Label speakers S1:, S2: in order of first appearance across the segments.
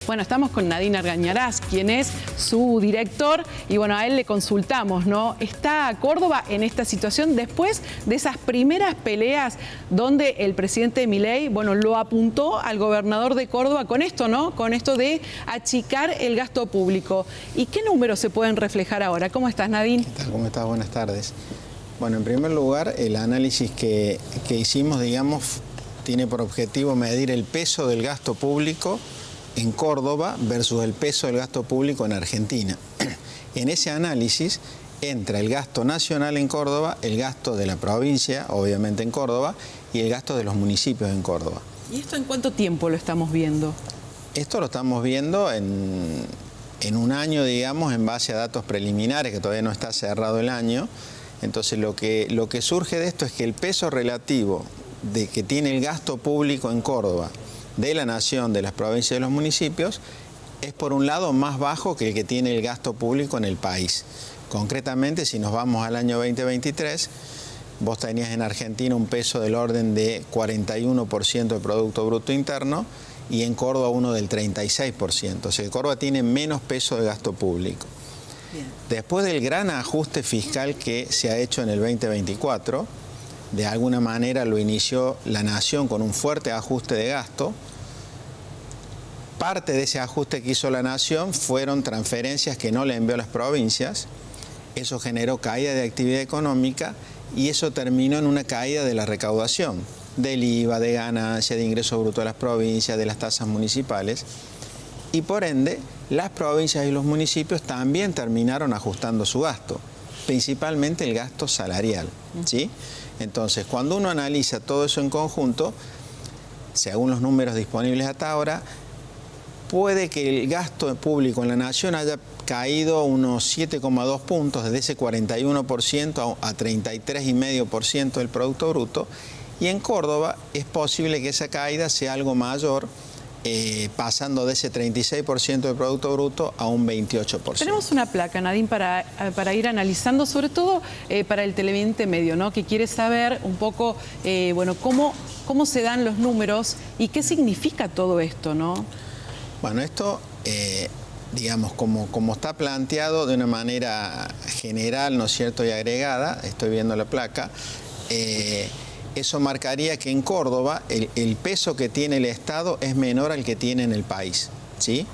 S1: Bueno, estamos con Nadine Argañarás, quien es su director, y bueno, a él le consultamos, ¿no? Está Córdoba en esta situación después de esas primeras peleas donde el presidente Milei, bueno, lo apuntó al gobernador de Córdoba con esto, ¿no? Con esto de achicar el gasto público. ¿Y qué números se pueden reflejar ahora? ¿Cómo estás, Nadine?
S2: ¿Qué tal? ¿Cómo estás? Buenas tardes. Bueno, en primer lugar, el análisis que hicimos, digamos, tiene por objetivo medir el peso del gasto público en Córdoba versus el peso del gasto público en Argentina. En ese análisis entra el gasto nacional en Córdoba, el gasto de la provincia, obviamente en Córdoba, y el gasto de los municipios en Córdoba.
S1: ¿Y esto en cuánto tiempo lo estamos viendo?
S2: Esto lo estamos viendo en un año, digamos, en base a datos preliminares, que todavía no está cerrado el año. Entonces lo que surge de esto es que el peso relativo de que tiene el gasto público en Córdoba, de la nación, de las provincias y de los municipios, es por un lado más bajo que el que tiene el gasto público en el país. Concretamente, si nos vamos al año 2023, vos tenías en Argentina un peso del orden de 41% del Producto Bruto Interno y en Córdoba uno del 36%. O sea que Córdoba tiene menos peso de gasto público. Bien. Después del gran ajuste fiscal que se ha hecho en el 2024, de alguna manera lo inició la nación con un fuerte ajuste de gasto. Parte de ese ajuste que hizo la nación fueron transferencias que no le envió a las provincias. Eso generó caída de actividad económica y eso terminó en una caída de la recaudación, del IVA, de ganancia, de ingreso bruto de las provincias, de las tasas municipales. Y por ende, las provincias y los municipios también terminaron ajustando su gasto, principalmente el gasto salarial, ¿sí? Entonces, cuando uno analiza todo eso en conjunto, según los números disponibles hasta ahora, puede que el gasto público en la nación haya caído unos 7,2 puntos, desde ese 41% a 33,5% del Producto Bruto, y en Córdoba es posible que esa caída sea algo mayor, pasando de ese 36% del Producto Bruto a un 28%.
S1: Tenemos una placa, Nadine, para ir analizando, sobre todo para el televidente medio, ¿no? Que quiere saber un poco, bueno, cómo se dan los números y qué significa todo esto, ¿no?
S2: Bueno, esto, digamos, como está planteado de una manera general, ¿no es cierto?, y agregada, estoy viendo la placa, eso marcaría que en Córdoba el peso que tiene el Estado es menor al que tiene en el país, ¿sí?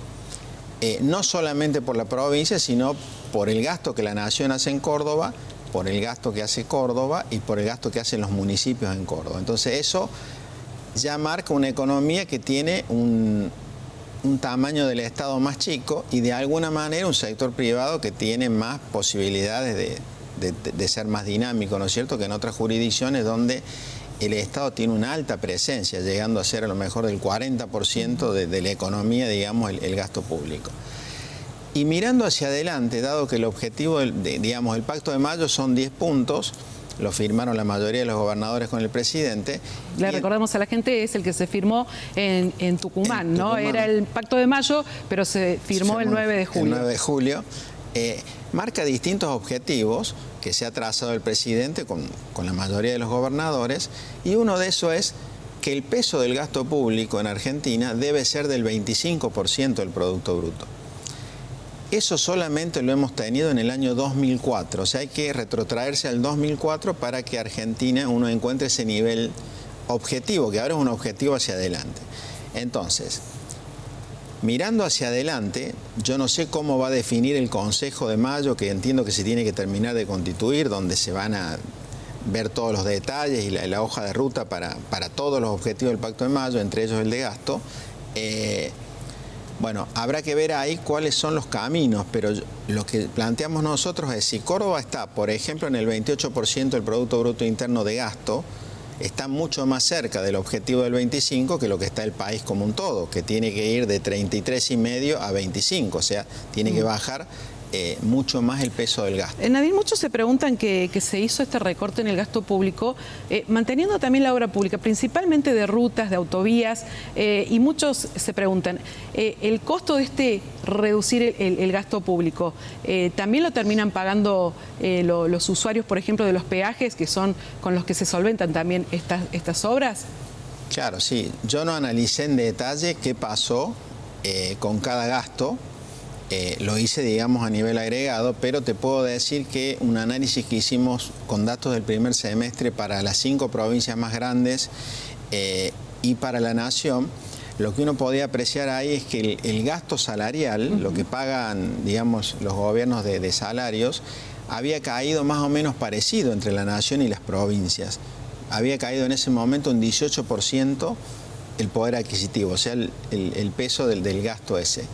S2: No solamente por la provincia, sino por el gasto que la nación hace en Córdoba, por el gasto que hace Córdoba y por el gasto que hacen los municipios en Córdoba. Entonces eso ya marca una economía que tiene un tamaño del Estado más chico y de alguna manera un sector privado que tiene más posibilidades de ser más dinámico, ¿no es cierto?, que en otras jurisdicciones donde el Estado tiene una alta presencia, llegando a ser a lo mejor del 40% de la economía, digamos, el gasto público. Y mirando hacia adelante, dado que el objetivo, digamos, el Pacto de Mayo son 10 puntos, lo firmaron la mayoría de los gobernadores con el presidente.
S1: Le recordamos a la gente, es el que se firmó en Tucumán, ¿no? Era el Pacto de Mayo, pero se firmó el 9 de julio.
S2: El 9 de julio. Marca distintos objetivos que se ha trazado el presidente con la mayoría de los gobernadores, y uno de esos es que el peso del gasto público en Argentina debe ser del 25% del Producto Bruto. Eso solamente lo hemos tenido en el año 2004, o sea, hay que retrotraerse al 2004 para que Argentina uno encuentre ese nivel objetivo, que ahora es un objetivo hacia adelante. Entonces, mirando hacia adelante, yo no sé cómo va a definir el Consejo de Mayo, que entiendo que se tiene que terminar de constituir, donde se van a ver todos los detalles y la hoja de ruta para todos los objetivos del Pacto de Mayo, entre ellos el de gasto. Bueno, habrá que ver ahí cuáles son los caminos, pero lo que planteamos nosotros es si Córdoba está, por ejemplo, en el 28% del Producto Bruto Interno de gasto, está mucho más cerca del objetivo del 25 que lo que está el país como un todo, que tiene que ir de 33,5 a 25, o sea, tiene que bajar mucho más el peso del gasto.
S1: Nadine, muchos se preguntan que se hizo este recorte en el gasto público, manteniendo también la obra pública, principalmente de rutas, de autovías, y muchos se preguntan, el costo de reducir el gasto público, ¿también lo terminan pagando los usuarios, por ejemplo, de los peajes, que son con los que se solventan también estas obras?
S2: Claro, sí. Yo no analicé en detalle qué pasó con cada gasto. Lo hice, digamos, a nivel agregado, pero te puedo decir que un análisis que hicimos con datos del primer semestre para las 5 provincias más grandes y para la nación, lo que uno podía apreciar ahí es que el gasto salarial, lo que pagan, digamos, los gobiernos de salarios, había caído más o menos parecido entre la nación y las provincias. Había caído en ese momento un 18% el poder adquisitivo, o sea, el peso del gasto ese.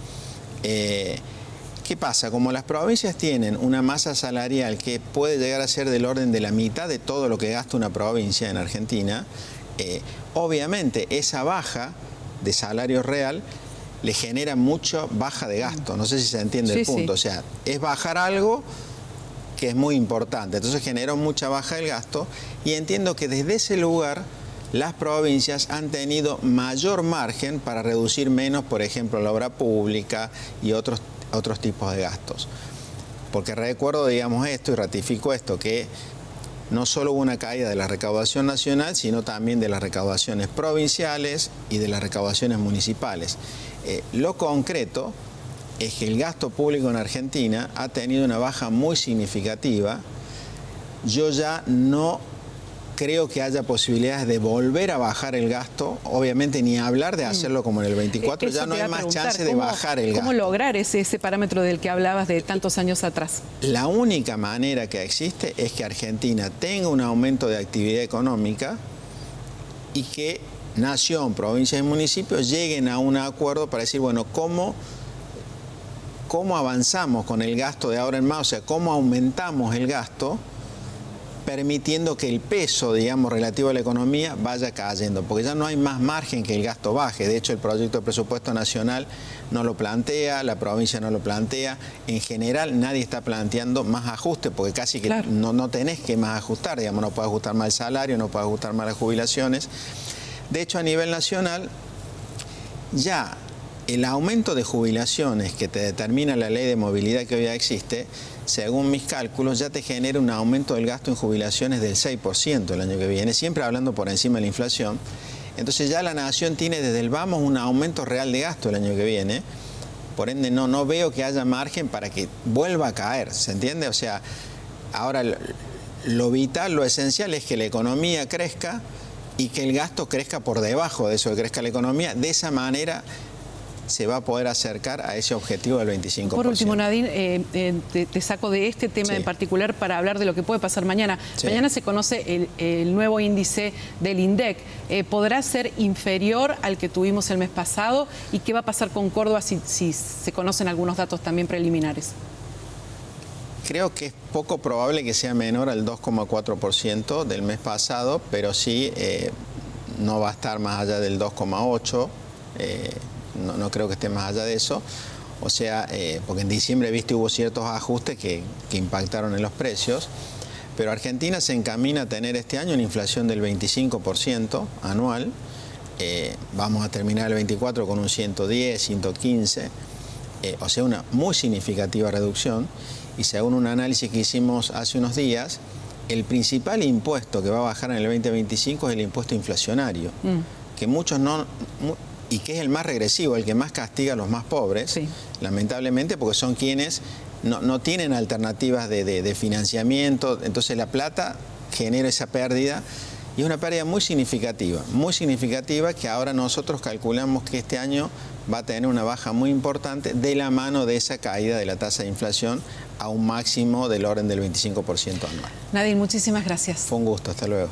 S2: ¿Qué pasa? Como las provincias tienen una masa salarial que puede llegar a ser del orden de la mitad de todo lo que gasta una provincia en Argentina, obviamente esa baja de salario real le genera mucha baja de gasto. No sé si se entiende el punto. Sí. O sea, es bajar algo que es muy importante. Entonces generó mucha baja del gasto y entiendo que desde ese lugar las provincias han tenido mayor margen para reducir menos, por ejemplo, la obra pública y otros tipos de gastos. Porque recuerdo, digamos, esto y ratifico esto, que no solo hubo una caída de la recaudación nacional, sino también de las recaudaciones provinciales y de las recaudaciones municipales. Lo concreto es que el gasto público en Argentina ha tenido una baja muy significativa. Yo ya no creo que haya posibilidades de volver a bajar el gasto, obviamente ni hablar de hacerlo como en el 24, ya no hay más chance de bajar el gasto.
S1: ¿Cómo lograr ese parámetro del que hablabas de tantos años atrás?
S2: La única manera que existe es que Argentina tenga un aumento de actividad económica y que nación, provincias y municipios lleguen a un acuerdo para decir, bueno, ¿cómo avanzamos con el gasto de ahora en más? O sea, ¿cómo aumentamos el gasto permitiendo que el peso, digamos, relativo a la economía vaya cayendo? Porque ya no hay más margen que el gasto baje. De hecho, el proyecto de presupuesto nacional no lo plantea, la provincia no lo plantea. En general, nadie está planteando más ajustes, porque casi que claro, no tenés que más ajustar. Digamos, no puedes ajustar más el salario, no puedes ajustar más las jubilaciones. De hecho, a nivel nacional, ya el aumento de jubilaciones que te determina la ley de movilidad que hoy ya existe, según mis cálculos, ya te genera un aumento del gasto en jubilaciones del 6% el año que viene, siempre hablando por encima de la inflación. Entonces ya la nación tiene desde el vamos un aumento real de gasto el año que viene. Por ende, no veo que haya margen para que vuelva a caer, ¿se entiende? O sea, ahora lo vital, lo esencial es que la economía crezca y que el gasto crezca por debajo de eso que crezca la economía. De esa manera se va a poder acercar a ese objetivo del 25%.
S1: Por último, Nadine, te saco de este tema en particular para hablar de lo que puede pasar mañana. Sí. Mañana se conoce el nuevo índice del INDEC. ¿Podrá ser inferior al que tuvimos el mes pasado? ¿Y qué va a pasar con Córdoba si se conocen algunos datos también preliminares?
S2: Creo que es poco probable que sea menor al 2,4% del mes pasado, pero sí no va a estar más allá del 2,8%. No creo que esté más allá de eso. O sea, porque en diciembre, viste, hubo ciertos ajustes que impactaron en los precios. Pero Argentina se encamina a tener este año una inflación del 25% anual. Vamos a terminar el 24 con un 110, 115. O sea, una muy significativa reducción. Y según un análisis que hicimos hace unos días, el principal impuesto que va a bajar en el 2025 es el impuesto inflacionario. Que muchos no... y que es el más regresivo, el que más castiga a los más pobres, sí, lamentablemente, porque son quienes no tienen alternativas de financiamiento. Entonces la plata genera esa pérdida, y es una pérdida muy significativa que ahora nosotros calculamos que este año va a tener una baja muy importante de la mano de esa caída de la tasa de inflación a un máximo del orden del 25% anual.
S1: Nadine, muchísimas gracias.
S2: Fue un gusto, hasta luego.